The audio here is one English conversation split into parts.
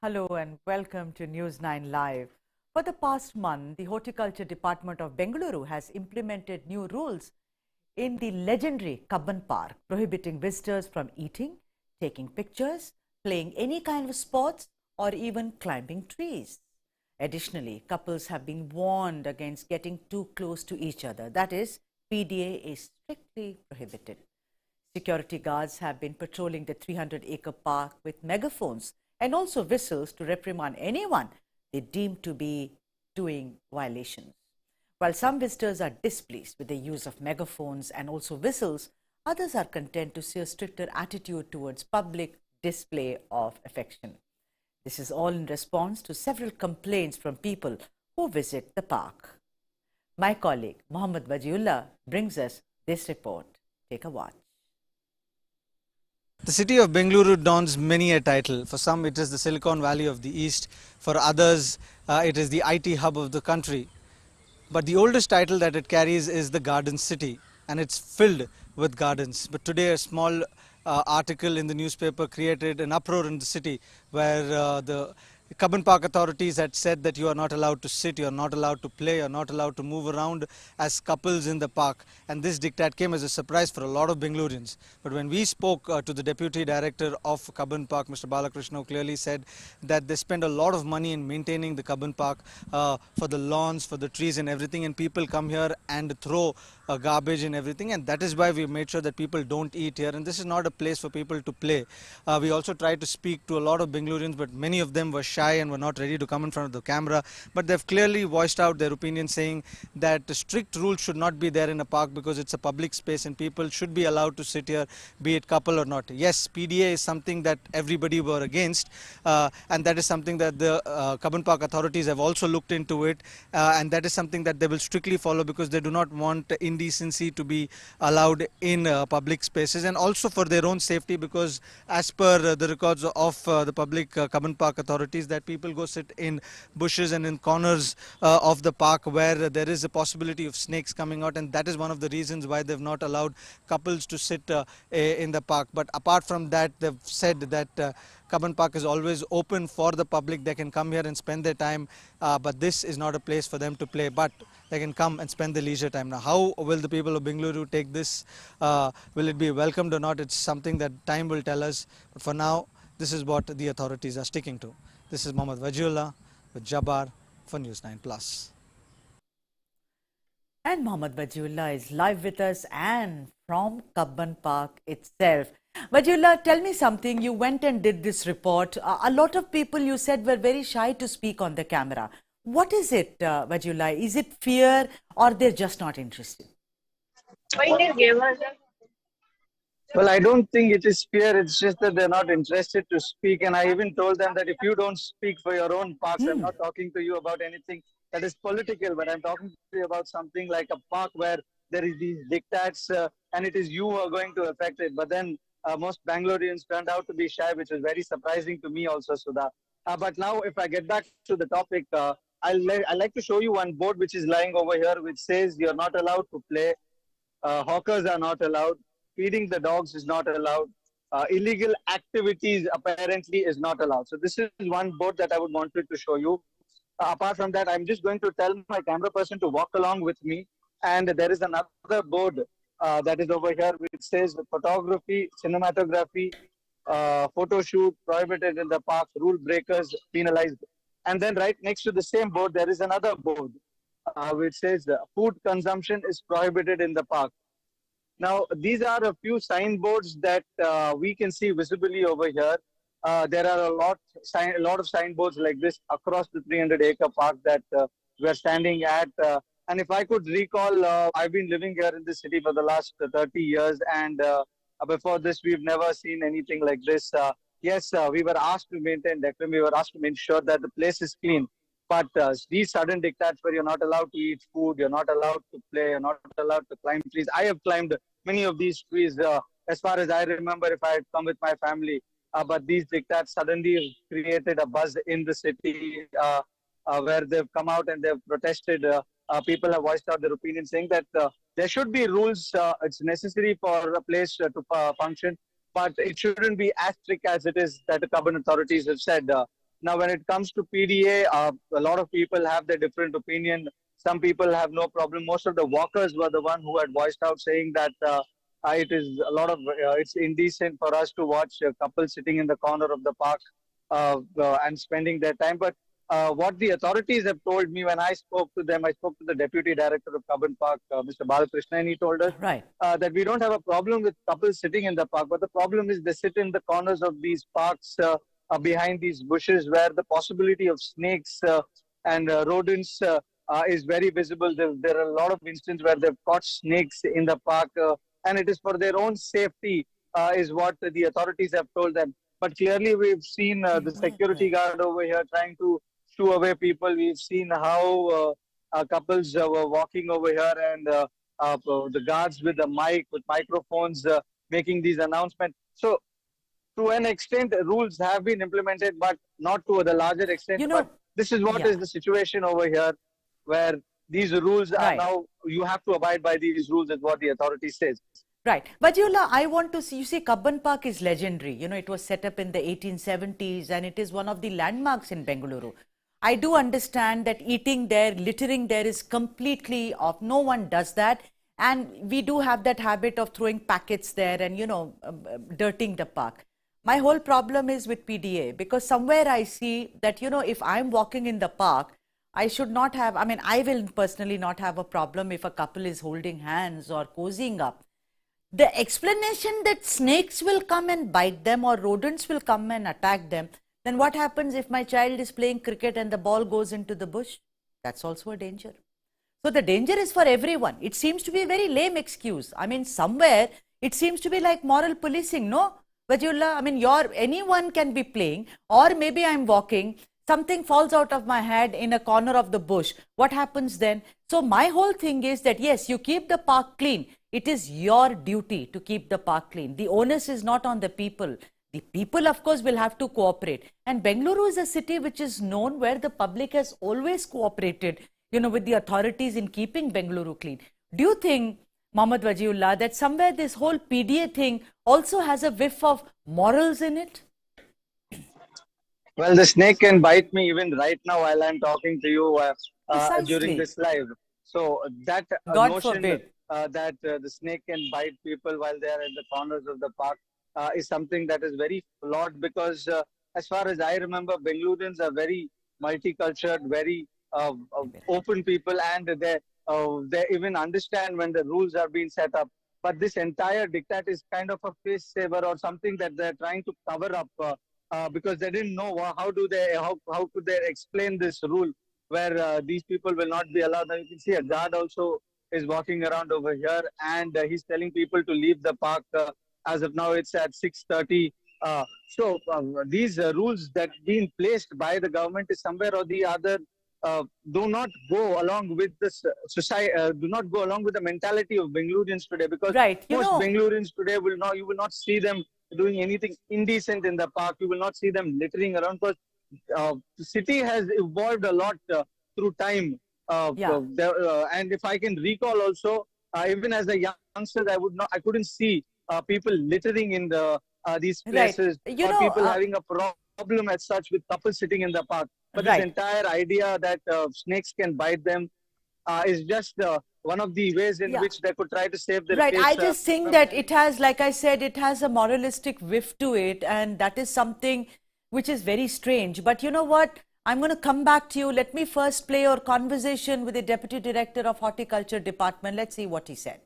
Hello and welcome to News9 Live. For the past month, the Horticulture Department of Bengaluru has implemented new rules in the legendary Cubbon Park, prohibiting visitors from eating, taking pictures, playing any kind of sports, or even climbing trees. Additionally, couples have been warned against getting too close to each other. That is, PDA is strictly prohibited. Security guards have been patrolling the 300-acre park with megaphones and also whistles to reprimand anyone they deem to be doing violations. While some visitors are displeased with the use of megaphones and also whistles, others are content to see a stricter attitude towards public display of affection. This is all in response to several complaints from people who visit the park. My colleague Mohammad Wajiullah brings us this report. Take a watch. The city of Bengaluru dons many a title. For some, it is the Silicon Valley of the East. For others, it is the IT hub of the country. But the oldest title that it carries is the Garden City, and it's filled with gardens. But today, a small article in the newspaper created an uproar in the city where the Cubbon Park authorities had said that you are not allowed to sit, you are not allowed to play, you are not allowed to move around as couples in the park. And this diktat came as a surprise for a lot of Bengalurians. But when we spoke to the deputy director of Cubbon Park, Mr. Balakrishna, who clearly said that they spend a lot of money in maintaining the Cubbon Park for the lawns, for the trees and everything, and people come here and throw garbage and everything, and that is why we made sure that people don't eat here, and this is not a place for people to play. We also tried to speak to a lot of Bengalurians, but many of them were shy and were not ready to come in front of the camera, but they've clearly voiced out their opinion, saying that strict rules should not be there in a park because it's a public space and people should be allowed to sit here, be it couple or not. Yes, PDA is something that everybody were against, and that is something that the Cubbon Park authorities have also looked into it, and that is something that they will strictly follow because they do not want indecency to be allowed in public spaces, and also for their own safety, because as per the records of the public Cubbon Park authorities, that people go sit in bushes and in corners of the park where there is a possibility of snakes coming out, and that is one of the reasons why they've not allowed couples to sit in the park. But apart from that, they've said that Cubbon Park is always open for the public. They can come here and spend their time, but this is not a place for them to play, but they can come and spend their leisure time. Now, how will the people of Bengaluru take this? Will it be welcomed or not? It's something that time will tell us. But for now, this is what the authorities are sticking to. This is Mohammad Wajiullah with Jabbar for News 9 Plus. And Mohammad Wajiullah is live with us and from Cubbon Park itself. Wajiullah, tell me something. You went and did this report. A lot of people, you said, were very shy to speak on the camera. What is it, Wajiullah? Is it fear or they're just not interested? Well, I don't think it is fear. It's just that they're not interested to speak. And I even told them that if you don't speak for your own parks, I'm not talking to you about anything that is political, but I'm talking to you about something like a park where there is these diktats and it is you who are going to affect it. But then most Bangaloreans turned out to be shy, which was very surprising to me also, Sudha. But now if I get back to the topic, I'd like to show you one board which is lying over here, which says you're not allowed to play. Hawkers are not allowed. Feeding the dogs is not allowed. Illegal activities apparently is not allowed. So this is one board that I would wanted to show you. Apart from that, I'm just going to tell my camera person to walk along with me. And there is another board that is over here which says photography, cinematography, photo shoot prohibited in the park, rule breakers penalized. And then right next to the same board, there is another board which says food consumption is prohibited in the park. Now, these are a few signboards that we can see visibly over here. There are a lot of signboards like this across the 300-acre park that we're standing at. And if I could recall, I've been living here in this city for the last 30 years. And before this, we've never seen anything like this. Yes, we were asked to maintain decorum. We were asked to ensure that the place is clean. But these sudden diktats where you're not allowed to eat food, you're not allowed to play, you're not allowed to climb trees. I have climbed many of these trees, as far as I remember, if I had come with my family. But these diktats suddenly created a buzz in the city where they've come out and they've protested. People have voiced out their opinion saying that there should be rules. It's necessary for a place to function, but it shouldn't be as strict as it is that the Cubbon authorities have said. Now, when it comes to PDA, a lot of people have their different opinion. Some people have no problem. Most of the walkers were the one who had voiced out saying that it is a lot of it's indecent for us to watch a couple sitting in the corner of the park and spending their time. But what the authorities have told me when I spoke to them, I spoke to the deputy director of Cubbon Park, Mr. Balakrishna, and he told us Right. that we don't have a problem with couples sitting in the park, but the problem is they sit in the corners of these parks behind these bushes where the possibility of snakes and rodents is very visible. There are a lot of instances where they've caught snakes in the park, and it is for their own safety, is what the authorities have told them. But clearly, we've seen the security guard over here trying to shoo away people. We've seen how couples were walking over here, and the guards with the mic, with microphones, making these announcements. So, to an extent, rules have been implemented, but not to the larger extent. You know, But this is what is the situation over here, where these rules are now, you have to abide by these rules, is what the authority says. Right. But I want to see, you see, Cubbon Park is legendary. It was set up in the 1870s and it is one of the landmarks in Bengaluru. I do understand that eating there, littering there is completely off. No one does that. And we do have that habit of throwing packets there and, dirtying the park. My whole problem is with PDA, because somewhere I see that, if I'm walking in the park, I should not have, I will personally not have a problem if a couple is holding hands or cozying up. The explanation that snakes will come and bite them or rodents will come and attack them, then what happens if my child is playing cricket and the ball goes into the bush? That's also a danger. So the danger is for everyone. It seems to be a very lame excuse. Somewhere it seems to be like moral policing, no? Vajullah, anyone can be playing, or maybe I'm walking, something falls out of my head in a corner of the bush. What happens then? So my whole thing is that yes, you keep the park clean. It is your duty to keep the park clean. The onus is not on the people. The people, of course, will have to cooperate. And Bengaluru is a city which is known where the public has always cooperated, with the authorities in keeping Bengaluru clean. Do you think, Mohammad Wajiullah, that somewhere this whole PDA thing also has a whiff of morals in it? Well, the snake can bite me even right now while I'm talking to you during this live. So that God forbid. That the snake can bite people while they are in the corners of the park is something that is very flawed, because as far as I remember, Bengalurans are very multicultural, very open people, and they even understand when the rules are being set up. But this entire diktat is kind of a face saver or something that they're trying to cover up because they didn't know how could they explain this rule where these people will not be allowed. Now you can see a guard also is walking around over here, and he's telling people to leave the park. As of now, it's at 6:30. So these rules that being placed by the government is somewhere or the other do not go along with this society. Do not go along with the mentality of Bengalurians today, because most Bengalurians today you will not see them doing anything indecent in the park. You will not see them littering around, because the city has evolved a lot through time. And if I can recall also, even as a youngster, I couldn't see people littering in these places, or people having a problem as such with couples sitting in the park. But this entire idea that snakes can bite them is just one of the ways in which they could try to save their face. I just think that it has, like I said, it has a moralistic whiff to it, and that is something which is very strange. But you know what? I'm going to come back to you. Let me first play your conversation with the Deputy Director of Horticulture Department. Let's see what he said.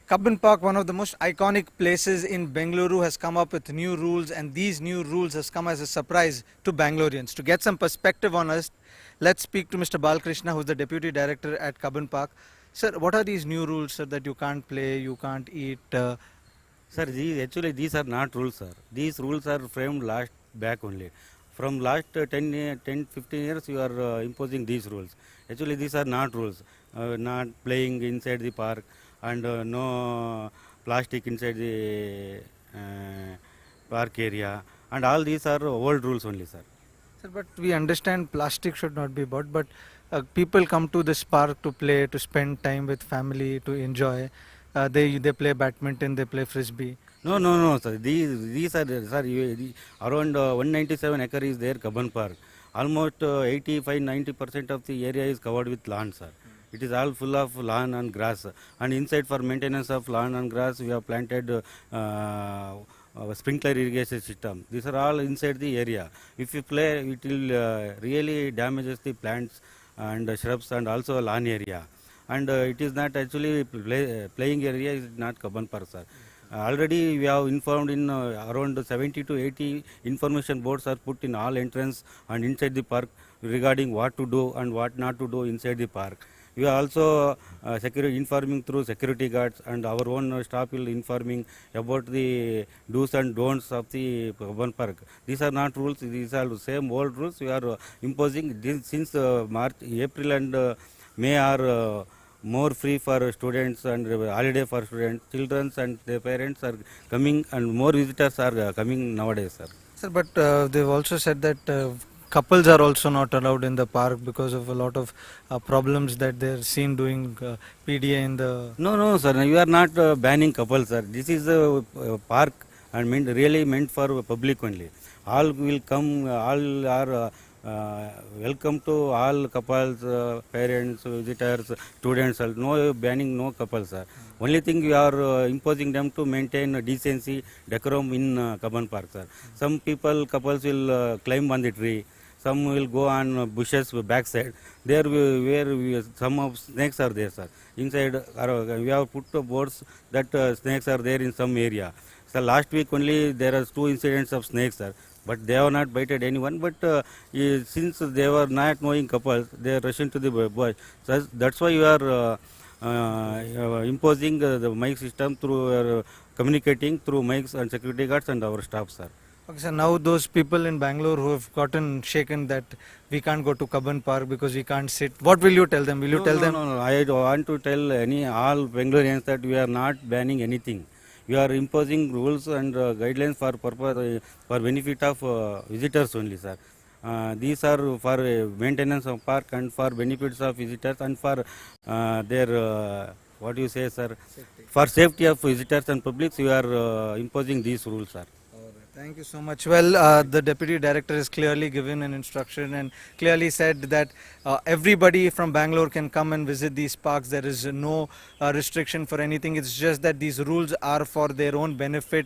Cubbon Park, one of the most iconic places in Bengaluru, has come up with new rules, and these new rules has come as a surprise to Bangaloreans. To get some perspective on us, let's speak to Mr. Balakrishna, who is the Deputy Director at Cubbon Park. Sir, what are these new rules, sir, that you can't play, you can't eat? Sir, these are not rules, sir. These rules are framed back only. From last 10, 15 years, you are imposing these rules. Actually, these are not rules. Not playing inside the park, and no plastic inside the park area. And all these are old rules only, sir. Sir, but we understand plastic should not be bought, but people come to this park to play, to spend time with family, to enjoy. They play badminton, they play frisbee. No, sir. These are, sir, around 197 acre is there, Cubbon Park. Almost 85-90% of the area is covered with lawn, sir. It is all full of lawn and grass. And inside, for maintenance of lawn and grass, we have planted sprinkler irrigation system. These are all inside the area. If you play, it will really damages the plants and shrubs and also lawn area. And it is not actually playing area is not Cubbon Park, sir. Already we have informed in around 70 to 80 information boards are put in all entrance and inside the park regarding what to do and what not to do inside the park. We are also informing through security guards, and our own staff will informing about the do's and don'ts of the Cubbon Park. These are not rules, these are the same old rules we are imposing. Since March, April and May are more free for students and holiday for students, children and their parents are coming, and more visitors are coming nowadays, sir. Sir, but they've also said that couples are also not allowed in the park because of a lot of problems that they're seen doing PDA in the... No, sir. We are not banning couples, sir. This is a park and really meant for public only. All will come, all are welcome to all couples, parents, visitors, students. No banning, no couples, sir. Only thing we are imposing them to maintain decency, decorum in Cubbon Park, sir. Some couples will climb on the tree. Some will go on bushes backside. There some of snakes are there, sir. Inside we have put boards that snakes are there in some area. So last week only there are 2 incidents of snakes, sir. But they have not bited anyone. But since they were not knowing couples, they are rushing to the bush. So that's why you are imposing the mic system through communicating through mics and security guards and our staff, sir. Okay, so now those people in Bangalore who have gotten shaken that we can't go to Cubbon Park because we can't sit, what will you tell them? Will you tell them? No. I want to tell all Bangaloreans that we are not banning anything. We are imposing rules and guidelines for purpose, for benefit of visitors only, sir. These are for maintenance of park and for benefits of visitors and for their what do you say, sir? Safety. For safety of visitors and publics, we are imposing these rules, sir. Thank you so much. Well, the Deputy Director has clearly given an instruction and clearly said that everybody from Bangalore can come and visit these parks. There is no restriction for anything. It's just that these rules are for their own benefit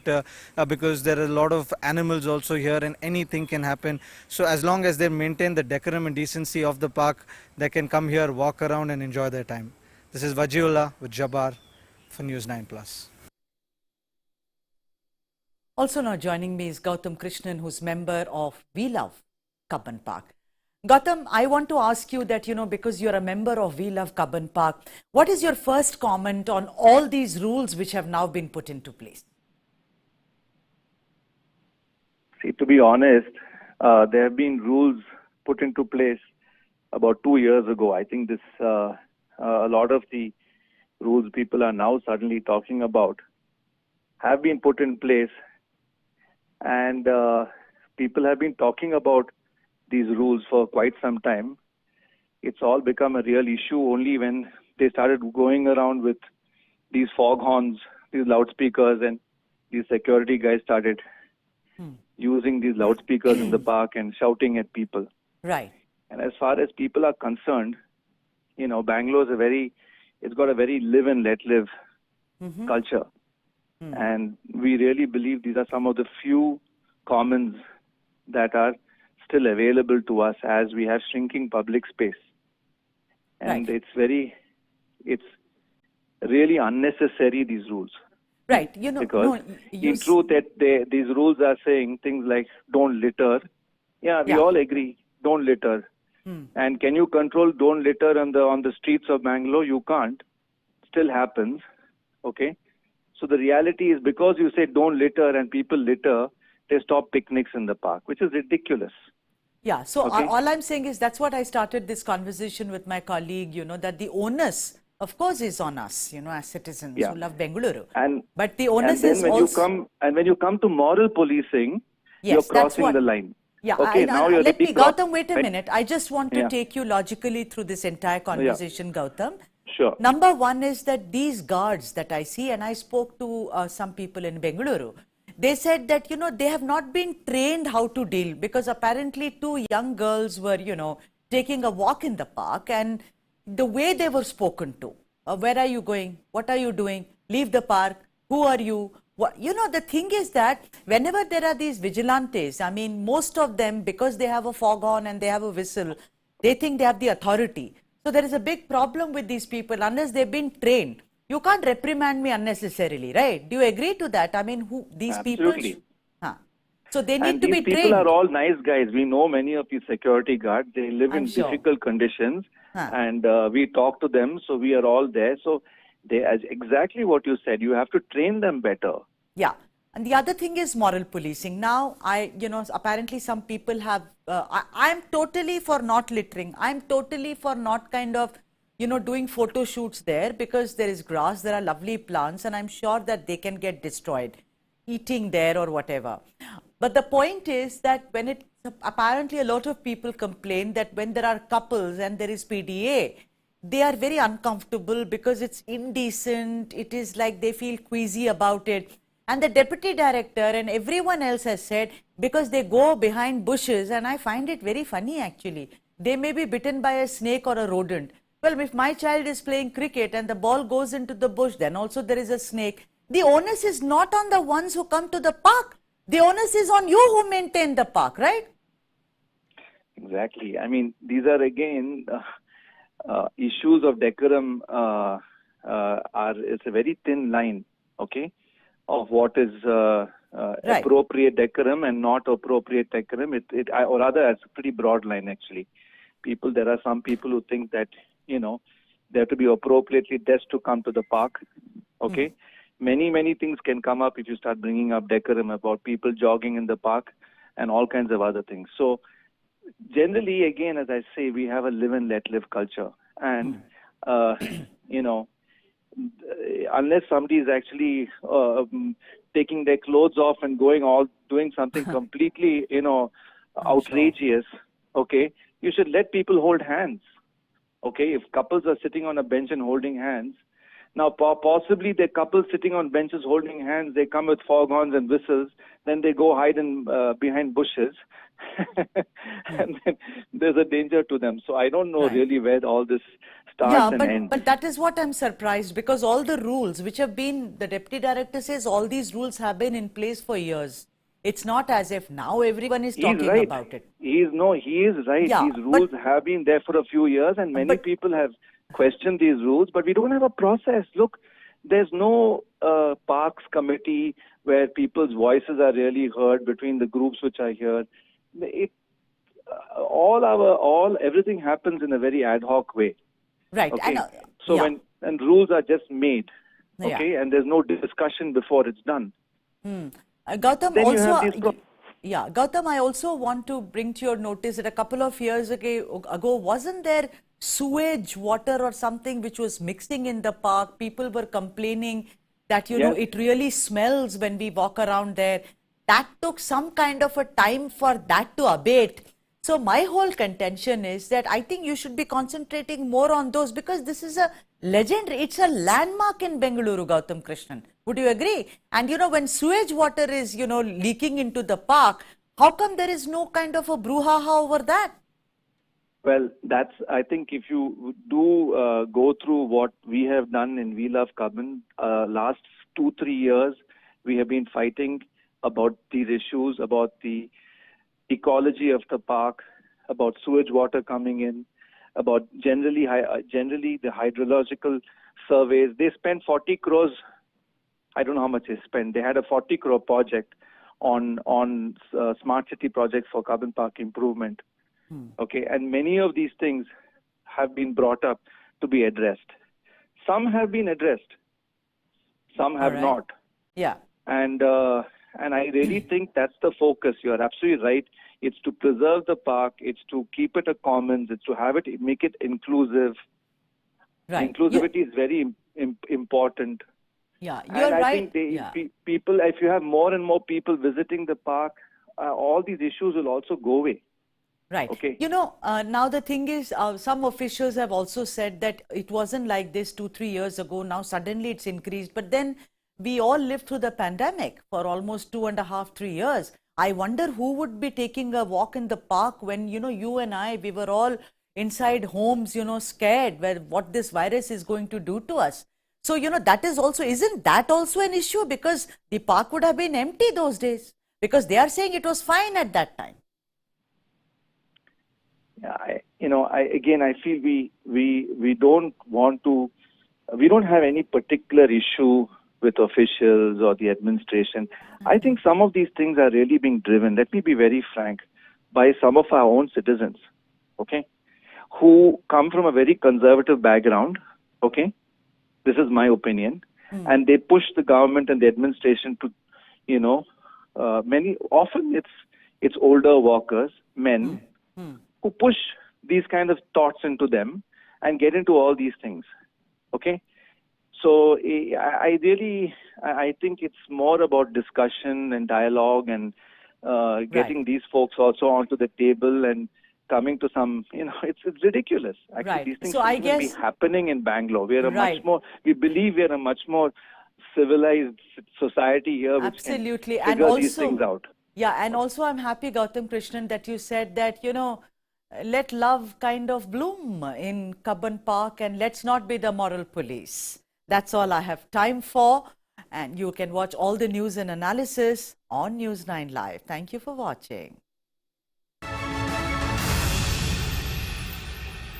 because there are a lot of animals also here and anything can happen. So as long as they maintain the decorum and decency of the park, they can come here, walk around and enjoy their time. This is Vajiullah with Jabbar for News 9+. Also now joining me is Gautam Krishnan, who's member of We Love Cubbon Park. Gautam, I want to ask you that, because you're a member of We Love Cubbon Park, what is your first comment on all these rules which have now been put into place? See, to be honest, there have been rules put into place about 2 years ago. I think a lot of the rules people are now suddenly talking about have been put in place. And people have been talking about these rules for quite some time. It's all become a real issue only when they started going around with these foghorns, these loudspeakers, and these security guys started using these loudspeakers in the park and shouting at people. Right. And as far as people are concerned, Bangalore it's got a very live and let live culture. And we really believe these are some of the few commons that are still available to us as we have shrinking public space. And right. It's really unnecessary, these rules. Right. Because in truth, these rules are saying things like don't litter. Yeah, we all agree, don't litter. And can you control don't litter on the streets of Bangalore? You can't. Still happens. Okay. So the reality is because you say don't litter and people litter, they stop picnics in the park, which is ridiculous. Yeah, so all I'm saying is that's what I started this conversation with my colleague, that the onus, of course, is on us, as citizens who love Bengaluru. But the onus is also... when you come to moral policing, you're crossing the line. Yeah, okay, Gautam, wait a minute. I just want to take you logically through this entire conversation, Gautam. Sure. Number one is that these guards that I see, and I spoke to some people in Bengaluru, they said that, they have not been trained how to deal, because apparently two young girls were, taking a walk in the park, and the way they were spoken to, where are you going? What are you doing? Leave the park. Who are you? What, the thing is that whenever there are these vigilantes, I mean, most of them, because they have a foghorn and they have a whistle, they think they have the authority. So there is a big problem with these people unless they've been trained. You can't reprimand me unnecessarily, right? Do you agree to that? I mean, these Absolutely. people? Huh. So they need And to be these people trained. are all nice guys. We know many of these security guards. They live in sure. difficult conditions, Huh. and we talk to them. So we are all there. So they, as exactly what you said, you have to train them better. Yeah. And the other thing is moral policing. Now, apparently some people have, I'm totally for not littering. I'm totally for not kind of, doing photo shoots there, because there is grass, there are lovely plants, and I'm sure that they can get destroyed, eating there or whatever. But the point is that apparently a lot of people complain that when there are couples and there is PDA, they are very uncomfortable because it's indecent. It is like they feel queasy about it. And the deputy director and everyone else has said, because they go behind bushes, and I find it very funny actually. They may be bitten by a snake or a rodent. Well, if my child is playing cricket and the ball goes into the bush, then also there is a snake. The onus is not on the ones who come to the park. The onus is on you who maintain the park, right? Exactly. I mean, these are again issues of decorum. It's a very thin line, okay, of what is Right. appropriate decorum and not appropriate decorum. Or rather, it's a pretty broad line actually. There are some people who think that they have to be appropriately dressed to come to the park. Okay, many things can come up if you start bringing up decorum about people jogging in the park and all kinds of other things. So generally, again, as I say, we have a live and let live culture, and unless somebody is actually taking their clothes off and doing something completely outrageous, okay, you should let people hold hands. Okay, if couples are sitting on a bench and holding hands, now possibly the couples sitting on benches holding hands, they come with foghorns and whistles, then they go hide behind bushes, and then there's a danger to them. So I don't know really where all this starts and ends. But that is what I'm surprised, because all the rules which have been, the deputy director says all these rules have been in place for years. It's not as if now everyone is talking about it. He is right. Yeah, these rules have been there for a few years, and many people have questioned these rules, but we don't have a process. Look, there's no parks committee where people's voices are really heard between the groups which are here. Everything happens in a very ad hoc way. Right. Okay? When rules are just made, okay, and there's no discussion before it's done. Gautam, Gautam, I also want to bring to your notice that a couple of years ago, wasn't there sewage water or something which was mixing in the park? People were complaining that, it really smells when we walk around there. That took some kind of a time for that to abate. So my whole contention is that I think you should be concentrating more on those, because this is a legendary, it's a landmark in Bengaluru, Gautam Krishnan. Would you agree? And when sewage water is, leaking into the park, how come there is no kind of a brouhaha over that? Well, I think if you do go through what we have done in We Love Cubbon, last 2-3 years, we have been fighting about these issues, about the ecology of the park, about sewage water coming in, about generally the hydrological surveys. They spent 40 crores. I don't know how much they spent. They had a 40 crore project on smart city projects for Cubbon Park improvement. Okay, and many of these things have been brought up to be addressed. Some have been addressed. Some have not. Yeah. And I really think that's the focus. You are absolutely right. It's to preserve the park. It's to keep it a commons. It's to make it inclusive. Right. Inclusivity is very important. Yeah, you're and I right. think people, if you have more and more people visiting the park, all these issues will also go away. Right. Okay. You know, now the thing is, some officials have also said that it wasn't like this 2-3 years ago. Now suddenly it's increased. But then we all lived through the pandemic for almost 2.5-3 years. I wonder who would be taking a walk in the park when, you know, you and I, we were all inside homes, you know, scared where what this virus is going to do to us. So, you know, that is also, isn't that also an issue? Because the park would have been empty those days. Because they are saying it was fine at that time. Yeah, I feel we don't want to, we don't have any particular issue with officials or the administration. I think some of these things are really being driven, let me be very frank, by some of our own citizens, okay, who come from a very conservative background, okay, this is my opinion, and they push the government and the administration to, you know, often it's older workers, men, who push these kind of thoughts into them and get into all these things. Okay? So I think it's more about discussion and dialogue and getting these folks also onto the table and coming to some, you know, it's ridiculous. Actually, these things shouldn't even be happening in Bangalore. We are a much more, we believe we are a much more civilized society here which can figure these things out. Yeah, and also I'm happy, Gautam Krishnan, that you said that, you know, let love kind of bloom in Cubbon Park and let's not be the moral police. That's all I have time for. And you can watch all the news and analysis on News9 Live. Thank you for watching.